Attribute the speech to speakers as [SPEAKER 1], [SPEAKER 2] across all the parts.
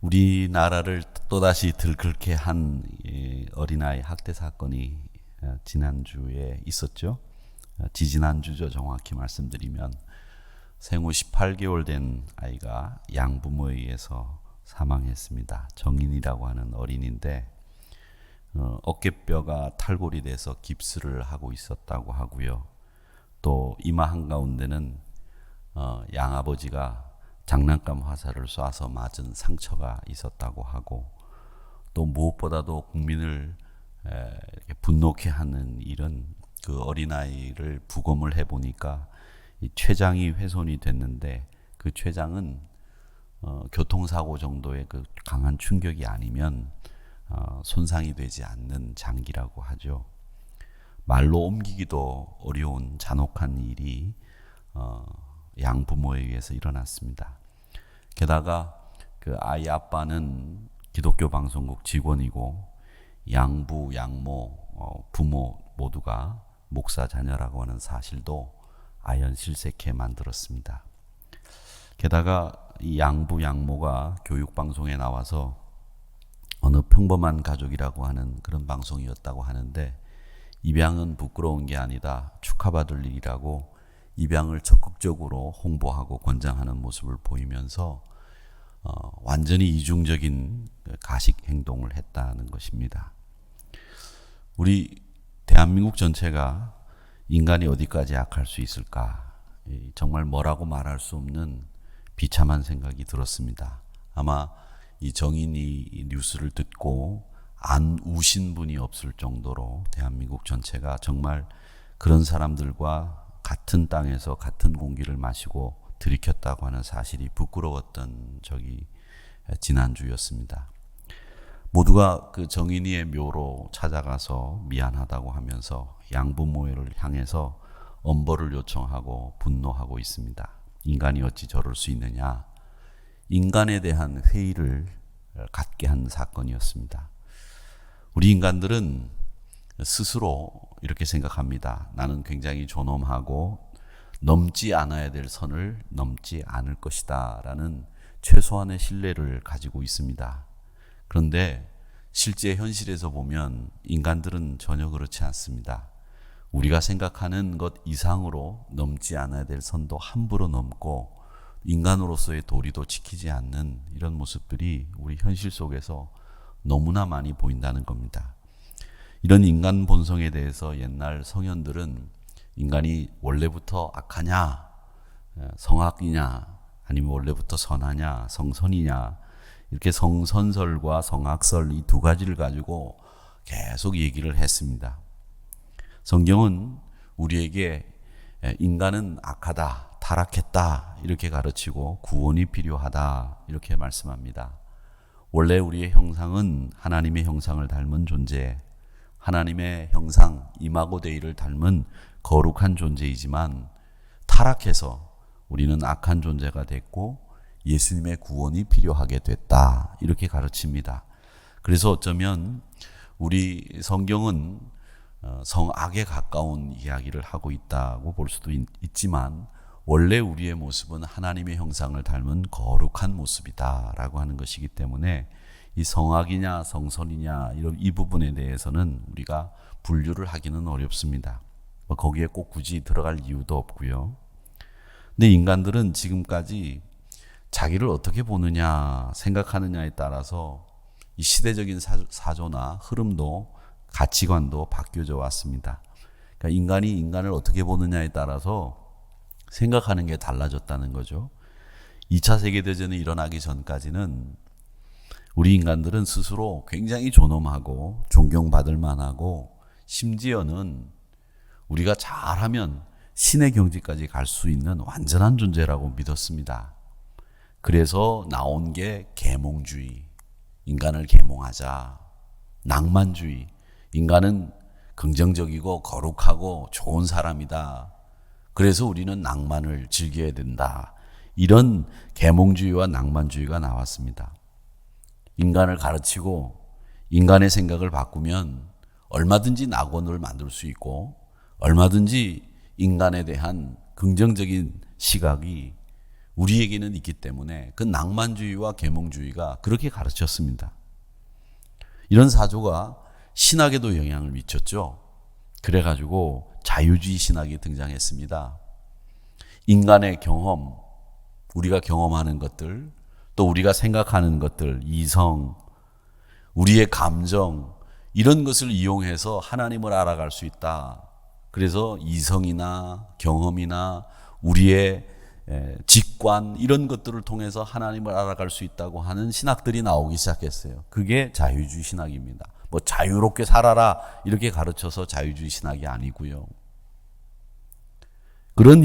[SPEAKER 1] 우리나라를 또다시 들끓게 한 어린아이 학대 사건이 지난주에 있었죠. 지지난주죠. 정확히 말씀드리면 생후 18개월 된 아이가 양부모에 의해서 사망했습니다. 정인이라고 하는 어린인데 어깨뼈가 탈골이 돼서 깁스를 하고 있었다고 하고요. 또 이마 한가운데는 양아버지가 장난감 화살을 쏴서 맞은 상처가 있었다고 하고, 또 무엇보다도 국민을 분노케 하는 일은 그 어린아이를 부검을 해보니까 이 췌장이 훼손이 됐는데, 그 췌장은 교통사고 정도의 그 강한 충격이 아니면 손상이 되지 않는 장기라고 하죠. 말로 옮기기도 어려운 잔혹한 일이 양부모에 의해서 일어났습니다. 게다가 그 아이 아빠는 기독교 방송국 직원이고 양부, 양모, 부모 모두가 목사 자녀라고 하는 사실도 아연실색해 만들었습니다. 게다가 이 양부, 양모가 교육방송에 나와서 어느 평범한 가족이라고 하는 그런 방송이었다고 하는데, 입양은 부끄러운 게 아니다, 축하받을 일이라고 입양을 적극적으로 홍보하고 권장하는 모습을 보이면서 완전히 이중적인 가식 행동을 했다는 것입니다. 우리 대한민국 전체가 인간이 어디까지 악할 수 있을까? 정말 뭐라고 말할 수 없는 비참한 생각이 들었습니다. 아마 이 정인이 뉴스를 듣고 안 우신 분이 없을 정도로 대한민국 전체가 정말 그런 사람들과 같은 땅에서 같은 공기를 마시고 들이켰다고 하는 사실이 부끄러웠던 적이 지난주였습니다. 모두가 그 정인이의 묘로 찾아가서 미안하다고 하면서 양부모를 향해서 엄벌을 요청하고 분노하고 있습니다. 인간이 어찌 저럴 수 있느냐. 인간에 대한 회의를 갖게 한 사건이었습니다. 우리 인간들은 스스로 이렇게 생각합니다. 나는 굉장히 존엄하고 넘지 않아야 될 선을 넘지 않을 것이다 라는 최소한의 신뢰를 가지고 있습니다. 그런데 실제 현실에서 보면 인간들은 전혀 그렇지 않습니다. 우리가 생각하는 것 이상으로 넘지 않아야 될 선도 함부로 넘고 인간으로서의 도리도 지키지 않는 이런 모습들이 우리 현실 속에서 너무나 많이 보인다는 겁니다. 이런 인간 본성에 대해서 옛날 성현들은 인간이 원래부터 악하냐, 성악이냐, 아니면 원래부터 선하냐, 성선이냐, 이렇게 성선설과 성악설 이 두 가지를 가지고 계속 얘기를 했습니다. 성경은 우리에게 인간은 악하다, 타락했다 이렇게 가르치고 구원이 필요하다 이렇게 말씀합니다. 원래 우리의 형상은 하나님의 형상을 닮은 존재, 하나님의 형상 이마고 데이를 닮은 거룩한 존재이지만 타락해서 우리는 악한 존재가 됐고 예수님의 구원이 필요하게 됐다 이렇게 가르칩니다. 그래서 어쩌면 우리 성경은 성악에 가까운 이야기를 하고 있다고 볼 수도 있지만 원래 우리의 모습은 하나님의 형상을 닮은 거룩한 모습이다 라고 하는 것이기 때문에 이 성악이냐 성선이냐 이 부분에 대해서는 우리가 분류를 하기는 어렵습니다. 거기에 꼭 굳이 들어갈 이유도 없고요. 근데 인간들은 지금까지 자기를 어떻게 보느냐 생각하느냐에 따라서 이 시대적인 사조나 흐름도 가치관도 바뀌어져 왔습니다. 그러니까 인간이 인간을 어떻게 보느냐에 따라서 생각하는 게 달라졌다는 거죠. 2차 세계대전이 일어나기 전까지는 우리 인간들은 스스로 굉장히 존엄하고 존경받을 만하고 심지어는 우리가 잘하면 신의 경지까지 갈 수 있는 완전한 존재라고 믿었습니다. 그래서 나온 게 계몽주의, 인간을 계몽하자, 낭만주의, 인간은 긍정적이고 거룩하고 좋은 사람이다. 그래서 우리는 낭만을 즐겨야 된다. 이런 계몽주의와 낭만주의가 나왔습니다. 인간을 가르치고 인간의 생각을 바꾸면 얼마든지 낙원을 만들 수 있고 얼마든지 인간에 대한 긍정적인 시각이 우리에게는 있기 때문에 그 낭만주의와 계몽주의가 그렇게 가르쳤습니다. 이런 사조가 신학에도 영향을 미쳤죠. 그래가지고 자유주의 신학이 등장했습니다. 인간의 경험, 우리가 경험하는 것들, 또 우리가 생각하는 것들, 이성, 우리의 감정, 이런 것을 이용해서 하나님을 알아갈 수 있다. 그래서 이성이나 경험이나 우리의 직관, 이런 것들을 통해서 하나님을 알아갈 수 있다고 하는 신학들이 나오기 시작했어요. 그게 자유주의 신학입니다. 뭐 자유롭게 살아라 이렇게 가르쳐서 자유주의 신학이 아니고요. 그런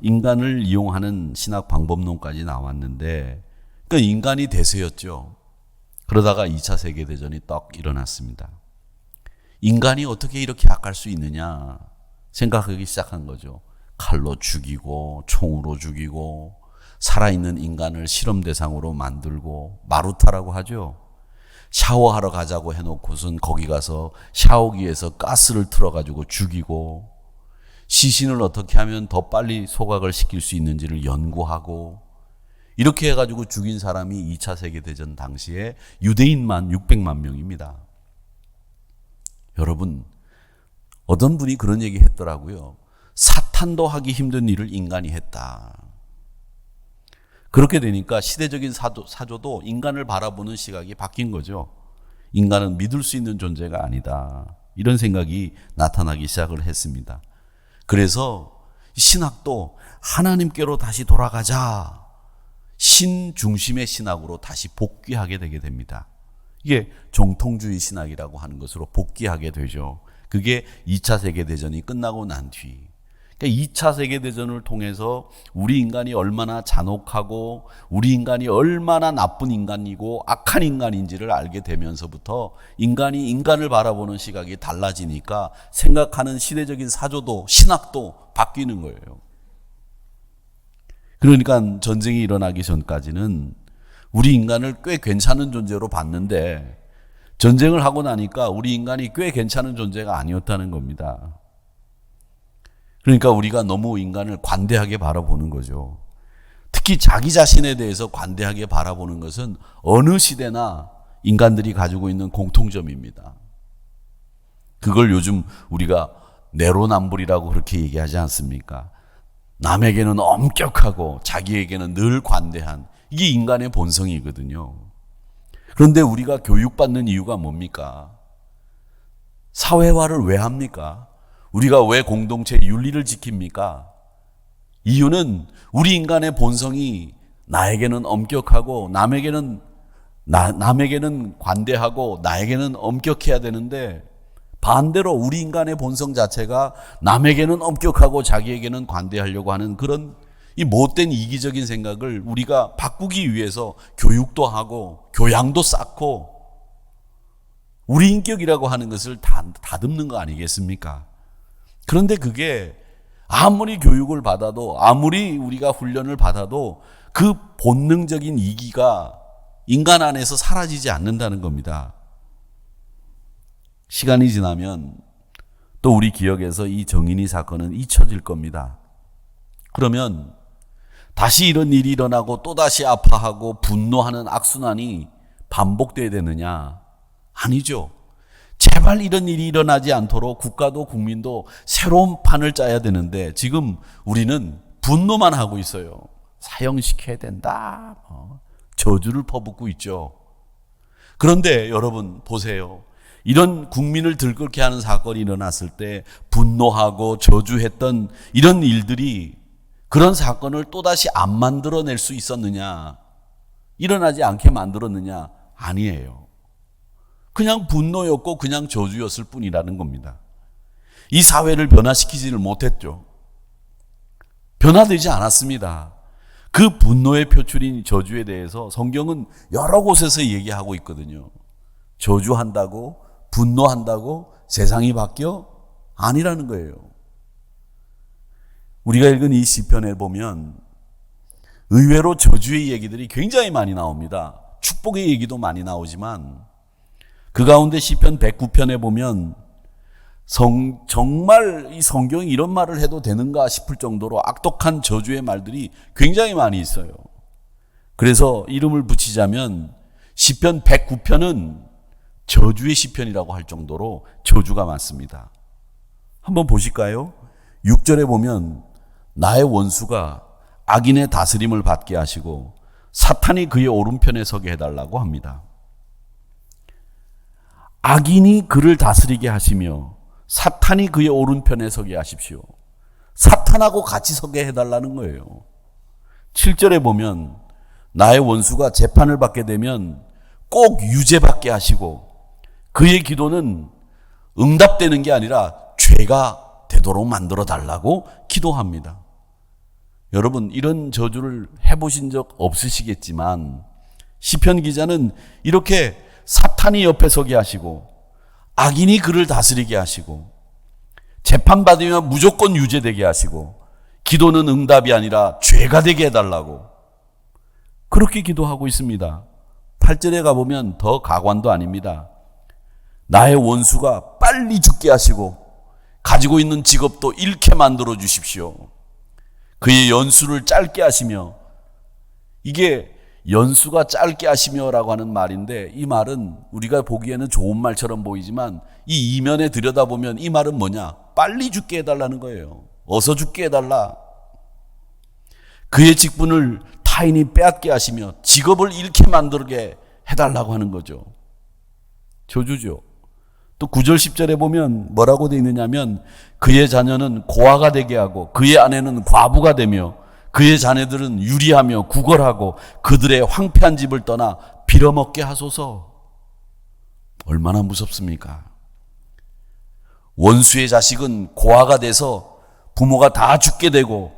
[SPEAKER 1] 인간을 이용하는 신학 방법론까지 나왔는데, 그러니까 인간이 대세였죠. 그러다가 2차 세계대전이 떡 일어났습니다. 인간이 어떻게 이렇게 악할 수 있느냐 생각하기 시작한 거죠. 칼로 죽이고 총으로 죽이고 살아있는 인간을 실험 대상으로 만들고, 마루타라고 하죠. 샤워하러 가자고 해놓고선 거기 가서 샤워기에서 가스를 틀어가지고 죽이고, 시신을 어떻게 하면 더 빨리 소각을 시킬 수 있는지를 연구하고, 이렇게 해가지고 죽인 사람이 2차 세계대전 당시에 유대인만 600만 명입니다. 여러분, 어떤 분이 그런 얘기 했더라고요. 사탄도 하기 힘든 일을 인간이 했다. 그렇게 되니까 시대적인 사조도 인간을 바라보는 시각이 바뀐 거죠. 인간은 믿을 수 있는 존재가 아니다. 이런 생각이 나타나기 시작을 했습니다. 그래서 신학도 하나님께로 다시 돌아가자. 신 중심의 신학으로 다시 복귀하게 되게 됩니다. 이게 정통주의 신학이라고 하는 것으로 복귀하게 되죠. 그게 2차 세계대전이 끝나고 난 뒤. 그러니까 2차 세계대전을 통해서 우리 인간이 얼마나 잔혹하고 우리 인간이 얼마나 나쁜 인간이고 악한 인간인지를 알게 되면서부터 인간이 인간을 바라보는 시각이 달라지니까 생각하는 시대적인 사조도 신학도 바뀌는 거예요. 그러니까 전쟁이 일어나기 전까지는 우리 인간을 꽤 괜찮은 존재로 봤는데, 전쟁을 하고 나니까 우리 인간이 꽤 괜찮은 존재가 아니었다는 겁니다. 그러니까 우리가 너무 인간을 관대하게 바라보는 거죠. 특히 자기 자신에 대해서 관대하게 바라보는 것은 어느 시대나 인간들이 가지고 있는 공통점입니다. 그걸 요즘 우리가 내로남불이라고 그렇게 얘기하지 않습니까? 남에게는 엄격하고 자기에게는 늘 관대한, 이게 인간의 본성이거든요. 그런데 우리가 교육받는 이유가 뭡니까? 사회화를 왜 합니까? 우리가 왜 공동체 윤리를 지킵니까? 이유는 우리 인간의 본성이 나에게는 엄격하고 남에게는 관대하고 나에게는 엄격해야 되는데, 반대로 우리 인간의 본성 자체가 남에게는 엄격하고 자기에게는 관대하려고 하는 그런 이 못된 이기적인 생각을 우리가 바꾸기 위해서 교육도 하고 교양도 쌓고 우리 인격이라고 하는 것을 다듬는 거 아니겠습니까? 그런데 그게 아무리 교육을 받아도, 아무리 우리가 훈련을 받아도 그 본능적인 이기가 인간 안에서 사라지지 않는다는 겁니다. 시간이 지나면 또 우리 기억에서 이 정인이 사건은 잊혀질 겁니다. 그러면 다시 이런 일이 일어나고 또다시 아파하고 분노하는 악순환이 반복돼야 되느냐? 아니죠. 제발 이런 일이 일어나지 않도록 국가도 국민도 새로운 판을 짜야 되는데, 지금 우리는 분노만 하고 있어요. 사형시켜야 된다. 저주를 퍼붓고 있죠. 그런데 여러분 보세요. 이런 국민을 들끓게 하는 사건이 일어났을 때 분노하고 저주했던 이런 일들이, 그런 사건을 또다시 안 만들어낼 수 있었느냐? 일어나지 않게 만들었느냐? 아니에요. 그냥 분노였고 그냥 저주였을 뿐이라는 겁니다. 이 사회를 변화시키지를 못했죠. 변화되지 않았습니다. 그 분노의 표출인 저주에 대해서 성경은 여러 곳에서 얘기하고 있거든요. 저주한다고, 분노한다고 세상이 바뀌어? 아니라는 거예요. 우리가 읽은 이 시편에 보면 의외로 저주의 얘기들이 굉장히 많이 나옵니다. 축복의 얘기도 많이 나오지만 그 가운데 시편 109편에 보면 정말 이 성경이 이런 말을 해도 되는가 싶을 정도로 악독한 저주의 말들이 굉장히 많이 있어요. 그래서 이름을 붙이자면 시편 109편은 저주의 시편이라고 할 정도로 저주가 많습니다. 한번 보실까요? 6절에 보면 나의 원수가 악인의 다스림을 받게 하시고 사탄이 그의 오른편에 서게 해달라고 합니다. 악인이 그를 다스리게 하시며 사탄이 그의 오른편에 서게 하십시오. 사탄하고 같이 서게 해달라는 거예요. 7절에 보면 나의 원수가 재판을 받게 되면 꼭 유죄받게 하시고 그의 기도는 응답되는 게 아니라 죄가 되도록 만들어 달라고 기도합니다. 여러분, 이런 저주를 해보신 적 없으시겠지만 시편 기자는 이렇게 사탄이 옆에 서게 하시고 악인이 그를 다스리게 하시고 재판받으면 무조건 유죄되게 하시고 기도는 응답이 아니라 죄가 되게 해달라고 그렇게 기도하고 있습니다. 8절에 가보면 더 가관도 아닙니다. 나의 원수가 빨리 죽게 하시고 가지고 있는 직업도 잃게 만들어 주십시오. 그의 연수를 짧게 하시며, 이게 연수가 짧게 하시며라고 하는 말인데 이 말은 우리가 보기에는 좋은 말처럼 보이지만 이 이면에 들여다보면 이 말은 뭐냐? 빨리 죽게 해달라는 거예요. 어서 죽게 해달라. 그의 직분을 타인이 빼앗게 하시며 직업을 잃게 만들게 해달라고 하는 거죠. 저주죠. 또 9절 10절에 보면 뭐라고 되어 있느냐면 그의 자녀는 고아가 되게 하고 그의 아내는 과부가 되며 그의 자녀들은 유리하며 구걸하고 그들의 황폐한 집을 떠나 빌어먹게 하소서. 얼마나 무섭습니까? 원수의 자식은 고아가 돼서 부모가 다 죽게 되고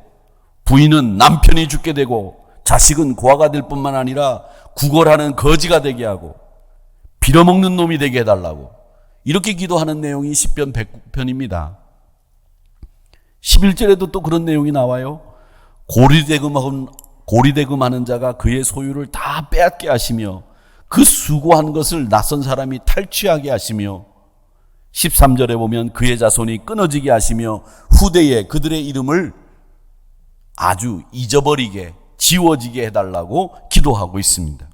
[SPEAKER 1] 부인은 남편이 죽게 되고 자식은 고아가 될 뿐만 아니라 구걸하는 거지가 되게 하고 빌어먹는 놈이 되게 해달라고 이렇게 기도하는 내용이 시편 109편입니다. 11절에도 또 그런 내용이 나와요. 고리대금하는 자가 그의 소유를 다 빼앗게 하시며 그 수고한 것을 낯선 사람이 탈취하게 하시며 13절에 보면 그의 자손이 끊어지게 하시며 후대에 그들의 이름을 아주 잊어버리게 지워지게 해달라고 기도하고 있습니다.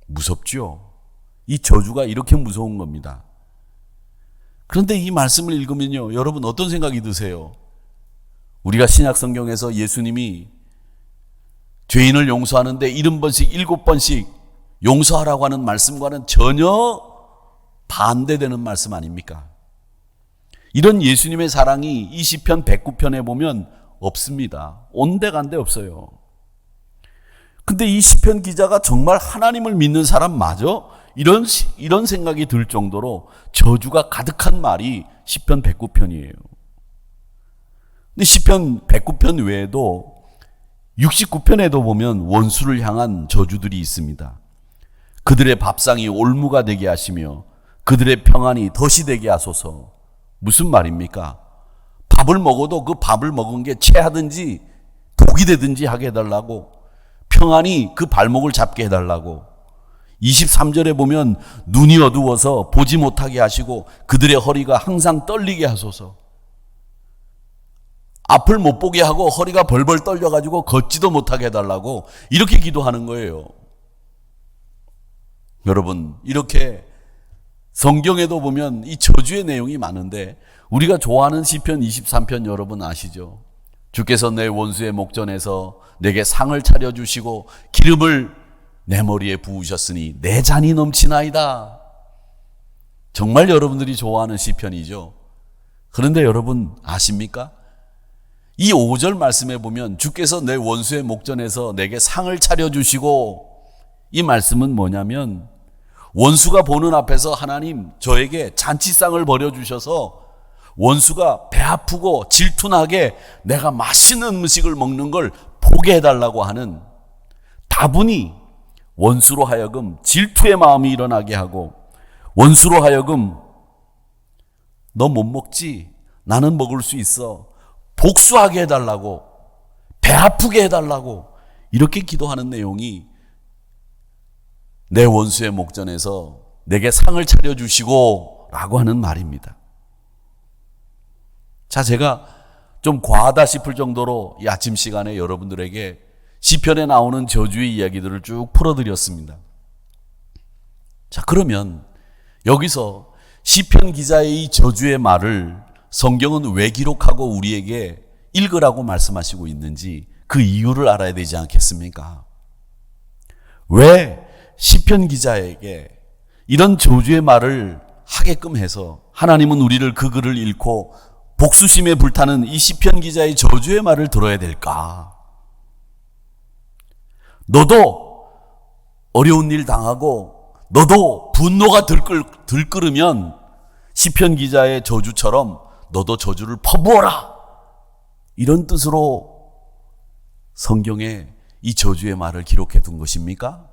[SPEAKER 1] 무섭죠? 이 저주가 이렇게 무서운 겁니다. 그런데 이 말씀을 읽으면요, 여러분 어떤 생각이 드세요? 우리가 신약 성경에서 예수님이 죄인을 용서하는데 70번씩 7번씩 용서하라고 하는 말씀과는 전혀 반대되는 말씀 아닙니까? 이런 예수님의 사랑이 이 시편 109편에 보면 없습니다. 온데간데 없어요. 근데 이 시편 기자가 정말 하나님을 믿는 사람 맞아? 이런 생각이 들 정도로 저주가 가득한 말이 시편 109편이에요. 근데 시편 109편 외에도 69편에도 보면 원수를 향한 저주들이 있습니다. 그들의 밥상이 올무가 되게 하시며 그들의 평안이 덫이 되게 하소서. 무슨 말입니까? 밥을 먹어도 그 밥을 먹은 게 체하든지 독이 되든지 하게 해달라고, 평안이 그 발목을 잡게 해달라고. 23절에 보면 눈이 어두워서 보지 못하게 하시고 그들의 허리가 항상 떨리게 하소서. 앞을 못 보게 하고 허리가 벌벌 떨려가지고 걷지도 못하게 해달라고 이렇게 기도하는 거예요. 여러분, 이렇게 성경에도 보면 이 저주의 내용이 많은데 우리가 좋아하는 시편 23편 여러분 아시죠? 주께서 내 원수의 목전에서 내게 상을 차려주시고 기름을 내 머리에 부으셨으니 내 잔이 넘치나이다. 정말 여러분들이 좋아하는 시편이죠. 그런데 여러분 아십니까? 이 5절 말씀에 보면 주께서 내 원수의 목전에서 내게 상을 차려주시고, 이 말씀은 뭐냐면 원수가 보는 앞에서 하나님 저에게 잔치상을 벌여주셔서 원수가 배 아프고 질투나게 내가 맛있는 음식을 먹는 걸 보게 해달라고 하는, 다분히 원수로 하여금 질투의 마음이 일어나게 하고 원수로 하여금 너 못 먹지? 나는 먹을 수 있어. 복수하게 해달라고, 배 아프게 해달라고 이렇게 기도하는 내용이 내 원수의 목전에서 내게 상을 차려주시고 라고 하는 말입니다. 자, 제가 좀 과하다 싶을 정도로 이 아침 시간에 여러분들에게 시편에 나오는 저주의 이야기들을 쭉 풀어드렸습니다. 자, 그러면 여기서 시편 기자의 이 저주의 말을 성경은 왜 기록하고 우리에게 읽으라고 말씀하시고 있는지 그 이유를 알아야 되지 않겠습니까? 왜 시편 기자에게 이런 저주의 말을 하게끔 해서 하나님은 우리를 그 글을 읽고 복수심에 불타는 이 시편 기자의 저주의 말을 들어야 될까? 너도 어려운 일 당하고 너도 분노가 들끓으면 시편 기자의 저주처럼 너도 저주를 퍼부어라, 이런 뜻으로 성경에 이 저주의 말을 기록해 둔 것입니까?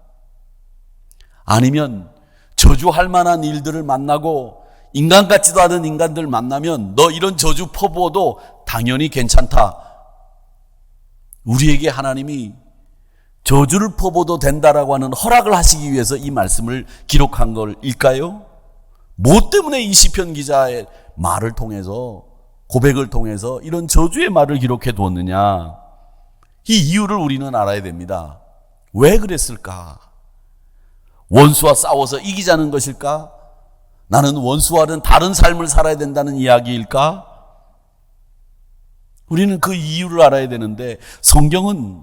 [SPEAKER 1] 아니면 저주할 만한 일들을 만나고 인간 같지도 않은 인간들 만나면 너 이런 저주 퍼부어도 당연히 괜찮다, 우리에게 하나님이 저주를 퍼부어도 된다라고 하는 허락을 하시기 위해서 이 말씀을 기록한 걸일까요? 뭐 때문에 이 시편 기자의 말을 통해서, 고백을 통해서 이런 저주의 말을 기록해 두었느냐, 이 이유를 우리는 알아야 됩니다. 왜 그랬을까? 원수와 싸워서 이기자는 것일까? 나는 원수와는 다른 삶을 살아야 된다는 이야기일까? 우리는 그 이유를 알아야 되는데, 성경은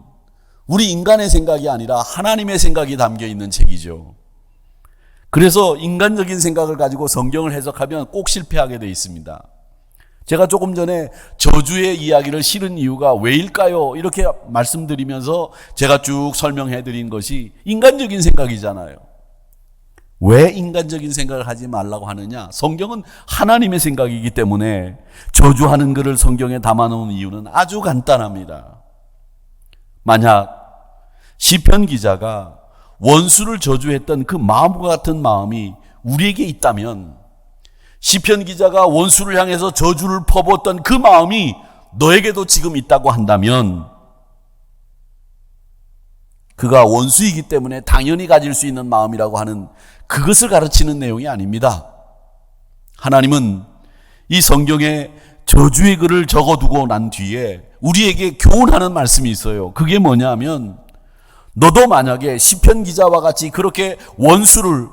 [SPEAKER 1] 우리 인간의 생각이 아니라 하나님의 생각이 담겨 있는 책이죠. 그래서 인간적인 생각을 가지고 성경을 해석하면 꼭 실패하게 되어 있습니다. 제가 조금 전에 저주의 이야기를 실은 이유가 왜일까요? 이렇게 말씀드리면서 제가 쭉 설명해 드린 것이 인간적인 생각이잖아요. 왜 인간적인 생각을 하지 말라고 하느냐? 성경은 하나님의 생각이기 때문에 저주하는 글을 성경에 담아놓은 이유는 아주 간단합니다. 만약 시편 기자가 원수를 저주했던 그 마음과 같은 마음이 우리에게 있다면, 시편 기자가 원수를 향해서 저주를 퍼부었던 그 마음이 너에게도 지금 있다고 한다면, 그가 원수이기 때문에 당연히 가질 수 있는 마음이라고 하는 그것을 가르치는 내용이 아닙니다. 하나님은 이 성경에 저주의 글을 적어두고 난 뒤에 우리에게 교훈하는 말씀이 있어요. 그게 뭐냐면, 너도 만약에 시편 기자와 같이 그렇게 원수를,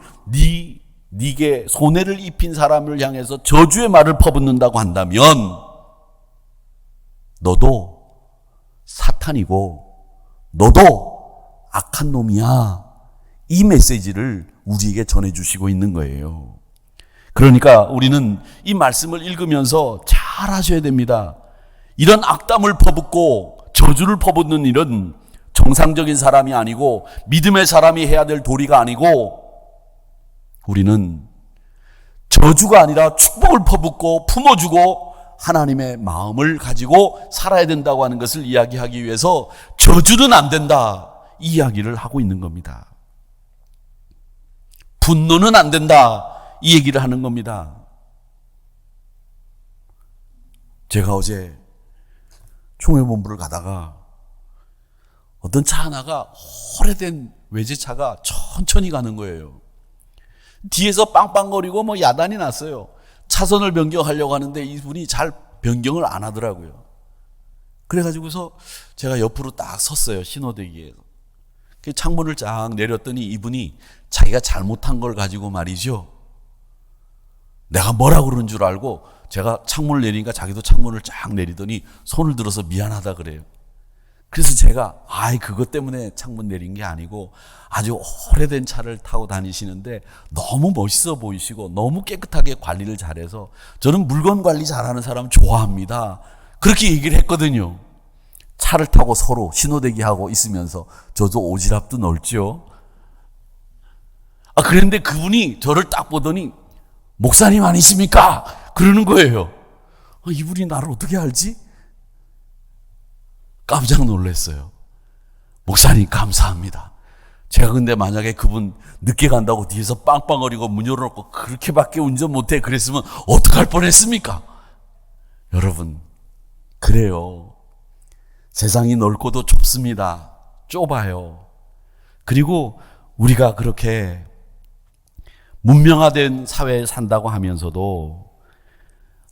[SPEAKER 1] 네게 손해를 입힌 사람을 향해서 저주의 말을 퍼붓는다고 한다면 너도 사탄이고 너도 악한 놈이야, 이 메시지를 우리에게 전해주시고 있는 거예요. 그러니까 우리는 이 말씀을 읽으면서 잘 하셔야 됩니다. 이런 악담을 퍼붓고 저주를 퍼붓는 일은 정상적인 사람이 아니고 믿음의 사람이 해야 될 도리가 아니고, 우리는 저주가 아니라 축복을 퍼붓고 품어주고 하나님의 마음을 가지고 살아야 된다고 하는 것을 이야기하기 위해서 저주는 안 된다, 이 이야기를 하고 있는 겁니다. 분노는 안 된다, 이 얘기를 하는 겁니다. 제가 어제 총회본부를 가다가 어떤 차 하나가, 오래된 외제차가 천천히 가는 거예요. 뒤에서 빵빵거리고 뭐 야단이 났어요. 차선을 변경하려고 하는데 이분이 잘 변경을 안 하더라고요. 그래가지고서 제가 옆으로 딱 섰어요, 신호대기에서. 창문을 쫙 내렸더니 이분이 자기가 잘못한 걸 가지고 말이죠, 내가 뭐라고 그러는 줄 알고 제가 창문을 내리니까 자기도 창문을 쫙 내리더니 손을 들어서 미안하다 그래요. 그래서 제가 그것 때문에 창문 내린 게 아니고 아주 오래된 차를 타고 다니시는데 너무 멋있어 보이시고 너무 깨끗하게 관리를 잘해서 저는 물건 관리 잘하는 사람 좋아합니다, 그렇게 얘기를 했거든요. 차를 타고 서로 신호대기하고 있으면서 저도 오지랖도 넓죠. 그런데 그분이 저를 딱 보더니 목사님 아니십니까? 그러는 거예요. 이분이 나를 어떻게 알지? 깜짝 놀랐어요. 목사님 감사합니다. 제가 근데 만약에 그분 늦게 간다고 뒤에서 빵빵거리고 문 열어놓고 그렇게밖에 운전 못해 그랬으면 어떡할 뻔했습니까? 여러분, 그래요. 세상이 넓고도 좁습니다. 좁아요. 그리고 우리가 그렇게 문명화된 사회에 산다고 하면서도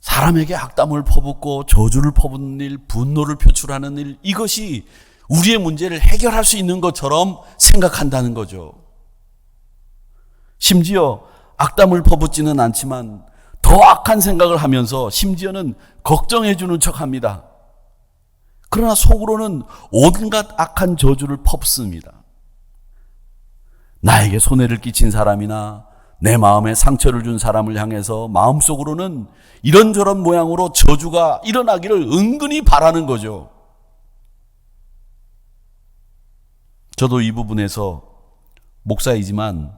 [SPEAKER 1] 사람에게 악담을 퍼붓고 저주를 퍼붓는 일, 분노를 표출하는 일, 이것이 우리의 문제를 해결할 수 있는 것처럼 생각한다는 거죠. 심지어 악담을 퍼붓지는 않지만 더 악한 생각을 하면서 심지어는 걱정해 주는 척합니다. 그러나 속으로는 온갖 악한 저주를 퍼붓습니다. 나에게 손해를 끼친 사람이나 내 마음에 상처를 준 사람을 향해서 마음속으로는 이런저런 모양으로 저주가 일어나기를 은근히 바라는 거죠. 저도 이 부분에서 목사이지만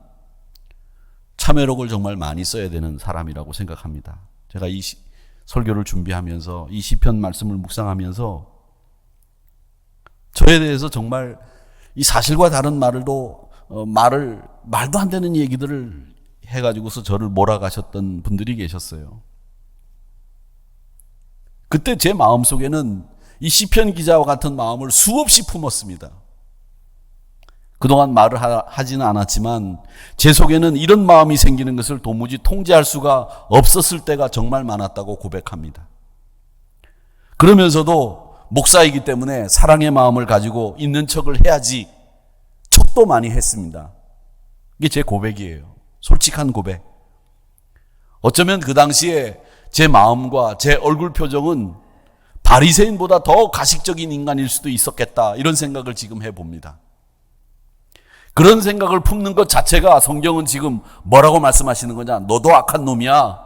[SPEAKER 1] 참회록을 정말 많이 써야 되는 사람이라고 생각합니다. 제가 이 설교를 준비하면서 이 시편 말씀을 묵상하면서 저에 대해서 정말 이 사실과 다른 말도 말도 안 되는 얘기들을 해가지고서 저를 몰아가셨던 분들이 계셨어요. 그때 제 마음속에는 이 시편 기자와 같은 마음을 수없이 품었습니다. 그동안 말을 하지는 않았지만 제 속에는 이런 마음이 생기는 것을 도무지 통제할 수가 없었을 때가 정말 많았다고 고백합니다. 그러면서도 목사이기 때문에 사랑의 마음을 가지고 있는 척을 해야지 척도 많이 했습니다. 이게 제 고백이에요. 솔직한 고백. 어쩌면 그 당시에 제 마음과 제 얼굴 표정은 바리새인보다 더 가식적인 인간일 수도 있었겠다, 이런 생각을 지금 해봅니다. 그런 생각을 품는 것 자체가 성경은 지금 뭐라고 말씀하시는 거냐? 너도 악한 놈이야.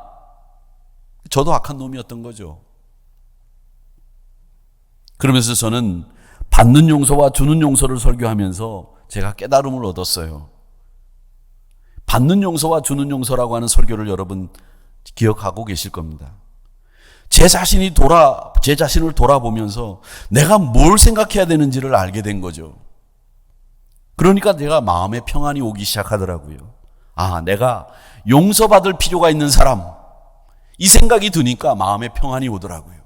[SPEAKER 1] 저도 악한 놈이었던 거죠. 그러면서 저는 받는 용서와 주는 용서를 설교하면서 제가 깨달음을 얻었어요. 받는 용서와 주는 용서라고 하는 설교를 여러분 기억하고 계실 겁니다. 제 자신을 돌아보면서 내가 뭘 생각해야 되는지를 알게 된 거죠. 그러니까 내가 마음의 평안이 오기 시작하더라고요. 아, 내가 용서받을 필요가 있는 사람, 이 생각이 드니까 마음의 평안이 오더라고요.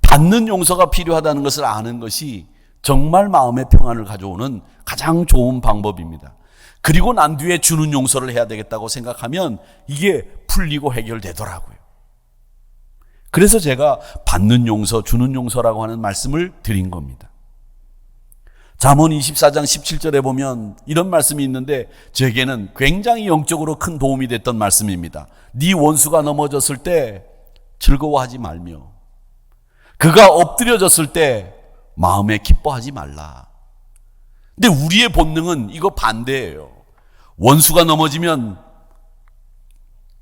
[SPEAKER 1] 받는 용서가 필요하다는 것을 아는 것이 정말 마음의 평안을 가져오는 가장 좋은 방법입니다. 그리고 난 뒤에 주는 용서를 해야 되겠다고 생각하면 이게 풀리고 해결되더라고요. 그래서 제가 받는 용서, 주는 용서라고 하는 말씀을 드린 겁니다. 잠언 24장 17절에 보면 이런 말씀이 있는데 제게는 굉장히 영적으로 큰 도움이 됐던 말씀입니다. 네 원수가 넘어졌을 때 즐거워하지 말며 그가 엎드려졌을 때 마음에 기뻐하지 말라. 근데 우리의 본능은 이거 반대예요. 원수가 넘어지면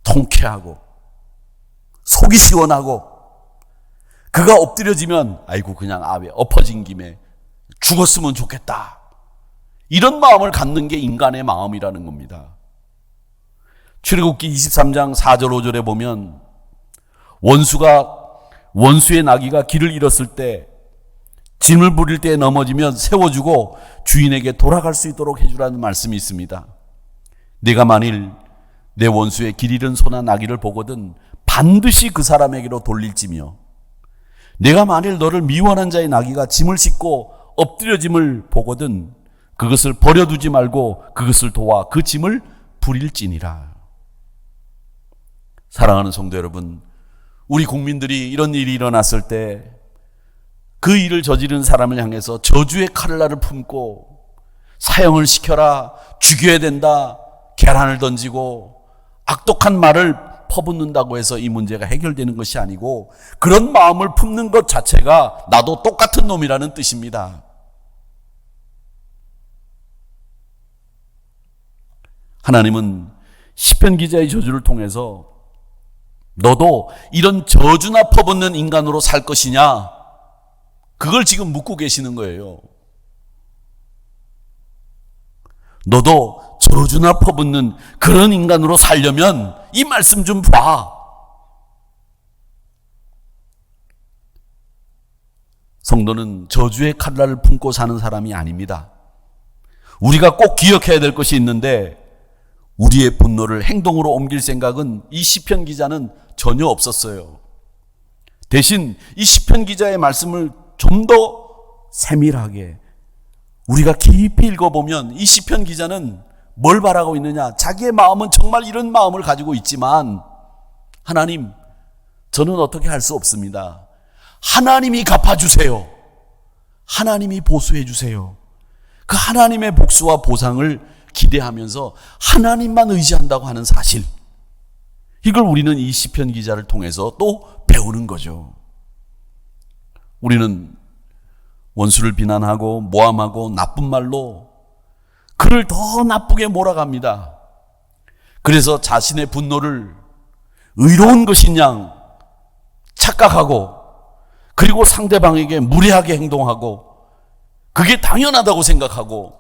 [SPEAKER 1] 통쾌하고 속이 시원하고 그가 엎드려지면 아이고 그냥 엎어진 김에 죽었으면 좋겠다. 이런 마음을 갖는 게 인간의 마음이라는 겁니다. 출애굽기 23장 4절 5절에 보면 원수의 나귀가 길을 잃었을 때 짐을 부릴 때 넘어지면 세워주고 주인에게 돌아갈 수 있도록 해주라는 말씀이 있습니다. 내가 만일 내 원수의 길 잃은 소나 나귀를 보거든 반드시 그 사람에게로 돌릴지며 내가 만일 너를 미워하는 자의 나귀가 짐을 싣고 엎드려짐을 보거든 그것을 버려두지 말고 그것을 도와 그 짐을 부릴지니라. 사랑하는 성도 여러분, 우리 국민들이 이런 일이 일어났을 때 그 일을 저지른 사람을 향해서 저주의 칼날을 품고 사형을 시켜라, 죽여야 된다, 계란을 던지고 악독한 말을 퍼붓는다고 해서 이 문제가 해결되는 것이 아니고 그런 마음을 품는 것 자체가 나도 똑같은 놈이라는 뜻입니다. 하나님은 시편 기자의 저주를 통해서 너도 이런 저주나 퍼붓는 인간으로 살 것이냐? 그걸 지금 묻고 계시는 거예요. 너도 저주나 퍼붓는 그런 인간으로 살려면 이 말씀 좀 봐. 성도는 저주의 칼날을 품고 사는 사람이 아닙니다. 우리가 꼭 기억해야 될 것이 있는데 우리의 분노를 행동으로 옮길 생각은 이 시편 기자는 전혀 없었어요. 대신 이 시편 기자의 말씀을 좀 더 세밀하게 우리가 깊이 읽어보면 이 시편 기자는 뭘 바라고 있느냐? 자기의 마음은 정말 이런 마음을 가지고 있지만 하나님, 저는 어떻게 할 수 없습니다. 하나님이 갚아주세요. 하나님이 보수해 주세요. 그 하나님의 복수와 보상을 기대하면서 하나님만 의지한다고 하는 사실, 이걸 우리는 이 시편 기자를 통해서 또 배우는 거죠. 우리는 원수를 비난하고 모함하고 나쁜 말로 그를 더 나쁘게 몰아갑니다. 그래서 자신의 분노를 의로운 것인 양 착각하고, 그리고 상대방에게 무례하게 행동하고 그게 당연하다고 생각하고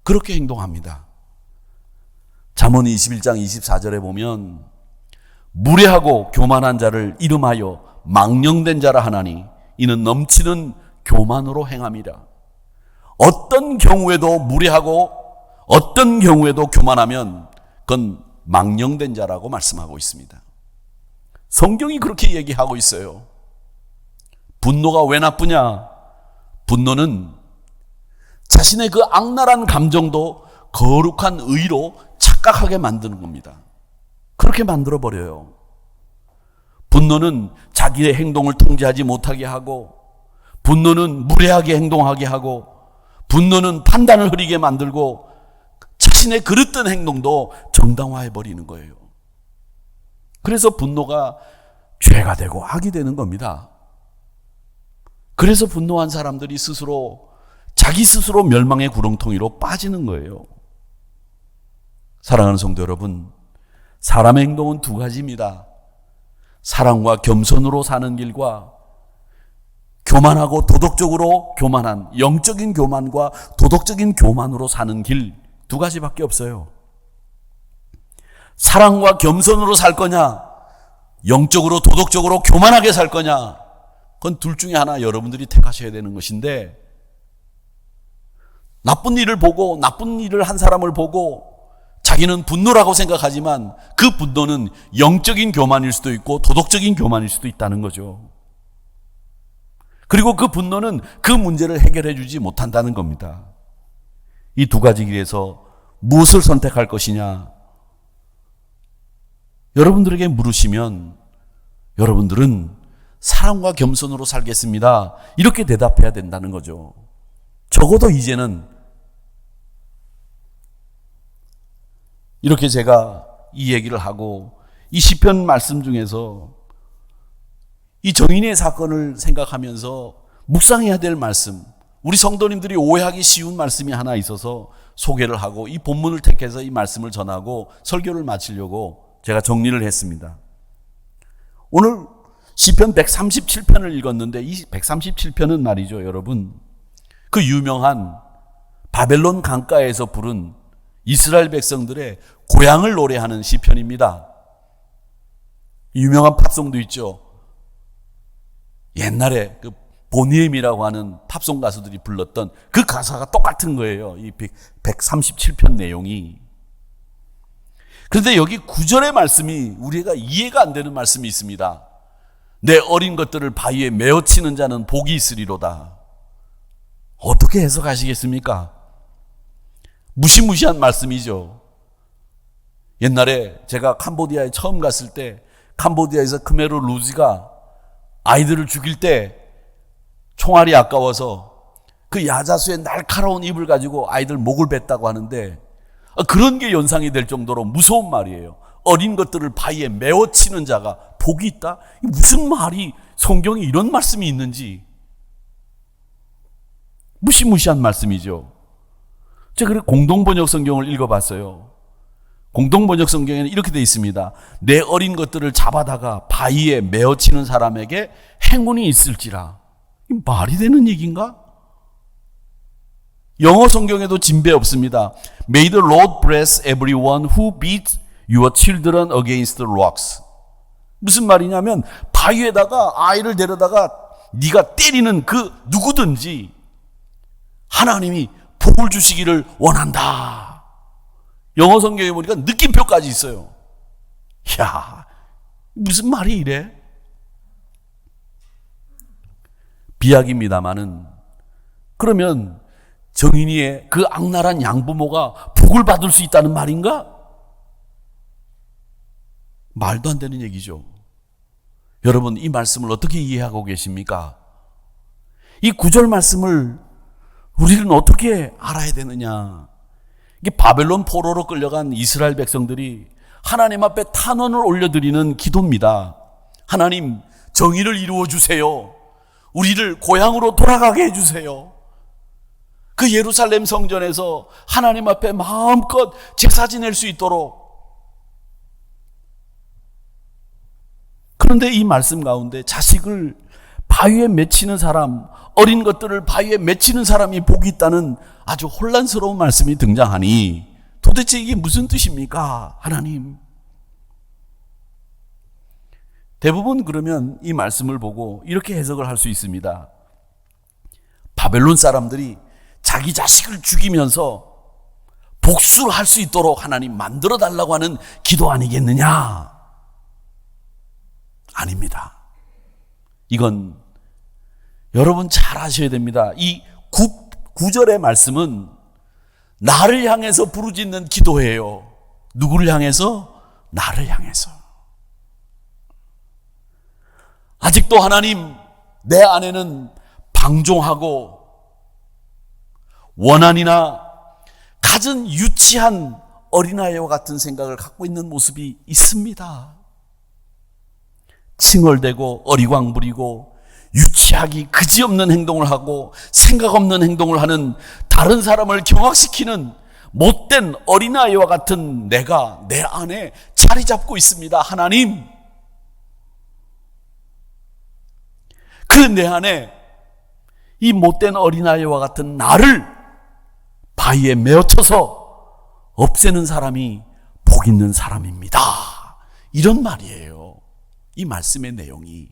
[SPEAKER 1] 그렇게 행동합니다. 잠언 21장 24절에 보면 무례하고 교만한 자를 이름하여 망령된 자라 하나니 이는 넘치는 교만으로 행함이라. 어떤 경우에도 무례하고 어떤 경우에도 교만하면 그건 망령된 자라고 말씀하고 있습니다. 성경이 그렇게 얘기하고 있어요. 분노가 왜 나쁘냐? 분노는 자신의 그 악랄한 감정도 거룩한 의로 착각하게 만드는 겁니다. 그렇게 만들어버려요. 분노는 자기의 행동을 통제하지 못하게 하고, 분노는 무례하게 행동하게 하고, 분노는 판단을 흐리게 만들고 자신의 그릇된 행동도 정당화해버리는 거예요. 그래서 분노가 죄가 되고 악이 되는 겁니다. 그래서 분노한 사람들이 자기 스스로 멸망의 구렁텅이로 빠지는 거예요. 사랑하는 성도 여러분, 사람의 행동은 두 가지입니다. 사랑과 겸손으로 사는 길과 교만하고 도덕적으로 교만한, 영적인 교만과 도덕적인 교만으로 사는 길, 두 가지밖에 없어요. 사랑과 겸손으로 살 거냐, 영적으로 도덕적으로 교만하게 살 거냐, 그건 둘 중에 하나 여러분들이 택하셔야 되는 것인데, 나쁜 일을 보고 나쁜 일을 한 사람을 보고 자기는 분노라고 생각하지만 그 분노는 영적인 교만일 수도 있고 도덕적인 교만일 수도 있다는 거죠. 그리고 그 분노는 그 문제를 해결해 주지 못한다는 겁니다. 이 두 가지 길에서 무엇을 선택할 것이냐? 여러분들에게 물으시면 여러분들은 사랑과 겸손으로 살겠습니다, 이렇게 대답해야 된다는 거죠. 적어도 이제는 이렇게 제가 이 얘기를 하고 이 시편 말씀 중에서 이 정인의 사건을 생각하면서 묵상해야 될 말씀, 우리 성도님들이 오해하기 쉬운 말씀이 하나 있어서 소개를 하고 이 본문을 택해서 이 말씀을 전하고 설교를 마치려고 제가 정리를 했습니다. 오늘 시편 137편을 읽었는데 이 137편은 말이죠, 여러분, 그 유명한 바벨론 강가에서 부른 이스라엘 백성들의 고향을 노래하는 시편입니다. 유명한 팝송도 있죠. 옛날에 그 보니엠이라고 하는 팝송 가수들이 불렀던 그 가사가 똑같은 거예요, 이 137편 내용이. 그런데 여기 9절의 말씀이 우리가 이해가 안 되는 말씀이 있습니다. 내 어린 것들을 바위에 메어치는 자는 복이 있으리로다. 어떻게 해석하시겠습니까? 무시무시한 말씀이죠. 옛날에 제가 캄보디아에 처음 갔을 때 캄보디아에서 크메르 루지가 아이들을 죽일 때 총알이 아까워서 그 야자수의 날카로운 입을 가지고 아이들 목을 뱉다고 하는데, 그런 게 연상이 될 정도로 무서운 말이에요. 어린 것들을 바위에 메어치는 자가 복이 있다? 무슨 말이, 성경에 이런 말씀이 있는지 무시무시한 말씀이죠. 제가 그래서 공동번역 성경을 읽어봤어요. 공동번역 성경에는 이렇게 되어 있습니다. 내 어린 것들을 잡아다가 바위에 메어치는 사람에게 행운이 있을지라. 이 말이 되는 얘기인가? 영어 성경에도 진배 없습니다. May the Lord bless everyone who beats your children against the rocks. 무슨 말이냐면 바위에다가 아이를 데려다가 네가 때리는 그 누구든지 하나님이 복을 주시기를 원한다. 영어 성경에 보니까 느낌표까지 있어요. 이야, 무슨 말이 이래? 비약입니다마는, 그러면 정인이의 그 악랄한 양부모가 복을 복을 받을 수 있다는 말인가? 말도 안 되는 얘기죠. 여러분, 이 말씀을 어떻게 이해하고 계십니까? 이 9절 말씀을 우리는 어떻게 알아야 되느냐? 이게 바벨론 포로로 끌려간 이스라엘 백성들이 하나님 앞에 탄원을 올려드리는 기도입니다. 하나님, 정의를 이루어 주세요. 우리를 고향으로 돌아가게 해주세요. 그 예루살렘 성전에서 하나님 앞에 마음껏 제사 지낼 수 있도록. 그런데 이 말씀 가운데 자식을 바위에 맺히는 사람, 어린 것들을 바위에 맺히는 사람이 복이 있다는 아주 혼란스러운 말씀이 등장하니 도대체 이게 무슨 뜻입니까? 하나님. 대부분 그러면 이 말씀을 보고 이렇게 해석을 할 수 있습니다. 바벨론 사람들이 자기 자식을 죽이면서 복수를 할 수 있도록 하나님 만들어 달라고 하는 기도 아니겠느냐? 아닙니다. 이건 여러분 잘 아셔야 됩니다. 이 9절의 말씀은 나를 향해서 부르짖는 기도예요. 누구를 향해서? 나를 향해서. 아직도 하나님, 내 안에는 방종하고 원한이나 갖은 유치한 어린아이와 같은 생각을 갖고 있는 모습이 있습니다. 칭얼대고 어리광 부리고 유치하기 그지없는 행동을 하고 생각 없는 행동을 하는, 다른 사람을 경악시키는 못된 어린아이와 같은 내가 내 안에 자리 잡고 있습니다. 하나님, 그 내 안에 이 못된 어린아이와 같은 나를 바위에 메어쳐서 없애는 사람이 복 있는 사람입니다. 이런 말이에요. 이 말씀의 내용이.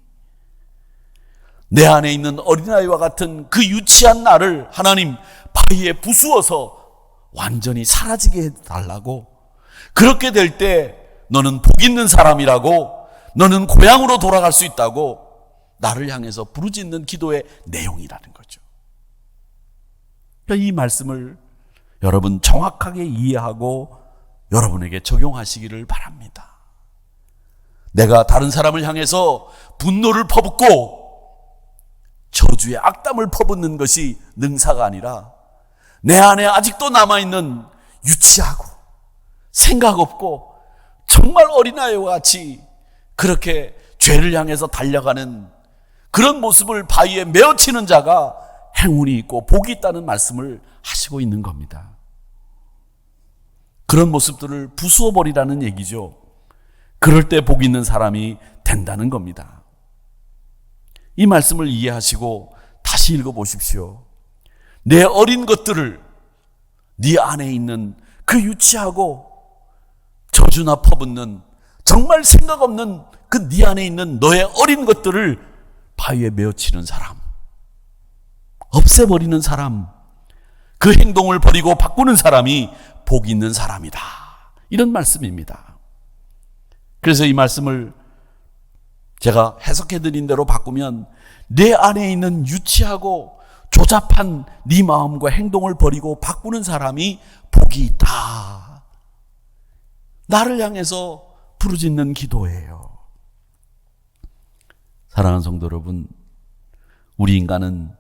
[SPEAKER 1] 내 안에 있는 어린아이와 같은 그 유치한 나를 하나님 바위에 부수어서 완전히 사라지게 해달라고. 그렇게 될 때 너는 복 있는 사람이라고, 너는 고향으로 돌아갈 수 있다고 나를 향해서 부르짖는 기도의 내용이라는 거죠. 그러니까 이 말씀을 여러분 정확하게 이해하고 여러분에게 적용하시기를 바랍니다. 내가 다른 사람을 향해서 분노를 퍼붓고 저주의 악담을 퍼붓는 것이 능사가 아니라 내 안에 아직도 남아있는 유치하고 생각 없고 정말 어린아이와 같이 그렇게 죄를 향해서 달려가는 그런 모습을 바위에 메어치는 자가 행운이 있고 복이 있다는 말씀을 하시고 있는 겁니다. 그런 모습들을 부수어버리라는 얘기죠. 그럴 때 복 있는 사람이 된다는 겁니다. 이 말씀을 이해하시고 다시 읽어보십시오. 내 어린 것들을, 네 안에 있는 그 유치하고 저주나 퍼붓는 정말 생각 없는 그 네 안에 있는 너의 어린 것들을 바위에 메어치는 사람, 없애버리는 사람, 그 행동을 버리고 바꾸는 사람이 복 있는 사람이다. 이런 말씀입니다. 그래서 이 말씀을 제가 해석해드린 대로 바꾸면 내 안에 있는 유치하고 조잡한 네 마음과 행동을 버리고 바꾸는 사람이 복이 있다. 나를 향해서 부르짖는 기도예요. 사랑하는 성도 여러분, 우리 인간은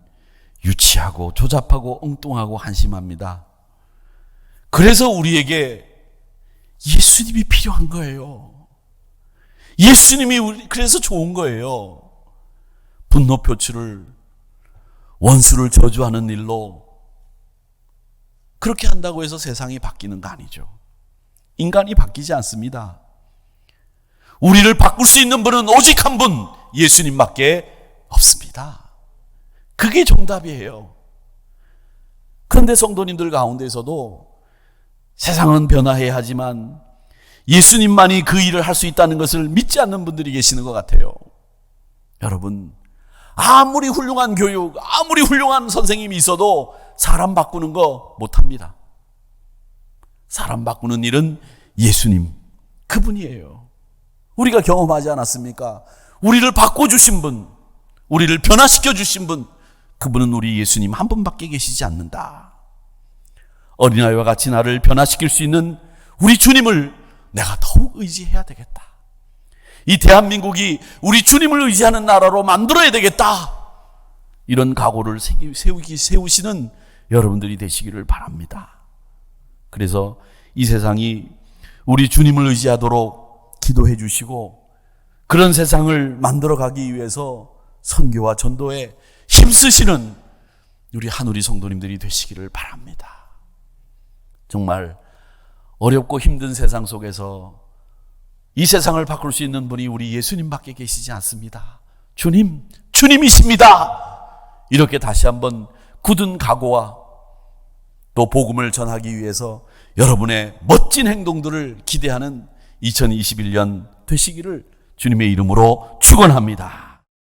[SPEAKER 1] 유치하고 조잡하고 엉뚱하고 한심합니다. 그래서 우리에게 예수님이 필요한 거예요. 예수님이 그래서 좋은 거예요. 분노 표출을, 원수를 저주하는 일로 그렇게 한다고 해서 세상이 바뀌는 거 아니죠. 인간이 바뀌지 않습니다. 우리를 바꿀 수 있는 분은 오직 한 분, 예수님밖에 없습니다. 그게 정답이에요. 그런데 성도님들 가운데서도 세상은 변화해야 하지만 예수님만이 그 일을 할 수 있다는 것을 믿지 않는 분들이 계시는 것 같아요. 여러분, 아무리 훌륭한 교육, 아무리 훌륭한 선생님이 있어도 사람 바꾸는 거 못합니다. 사람 바꾸는 일은 예수님, 그분이에요. 우리가 경험하지 않았습니까? 우리를 바꿔주신 분, 우리를 변화시켜 주신 분, 그분은 우리 예수님 한 분밖에 계시지 않는다. 어린아이와 같이 나를 변화시킬 수 있는 우리 주님을 내가 더욱 의지해야 되겠다. 이 대한민국이 우리 주님을 의지하는 나라로 만들어야 되겠다. 이런 각오를 세우시는 여러분들이 되시기를 바랍니다. 그래서 이 세상이 우리 주님을 의지하도록 기도해 주시고 그런 세상을 만들어가기 위해서 선교와 전도에 힘쓰시는 우리 한우리 성도님들이 되시기를 바랍니다. 정말 어렵고 힘든 세상 속에서 이 세상을 바꿀 수 있는 분이 우리 예수님밖에 계시지 않습니다. 주님이십니다. 이렇게 다시 한번 굳은 각오와 또 복음을 전하기 위해서 여러분의 멋진 행동들을 기대하는 2021년 되시기를 주님의 이름으로 축원합니다.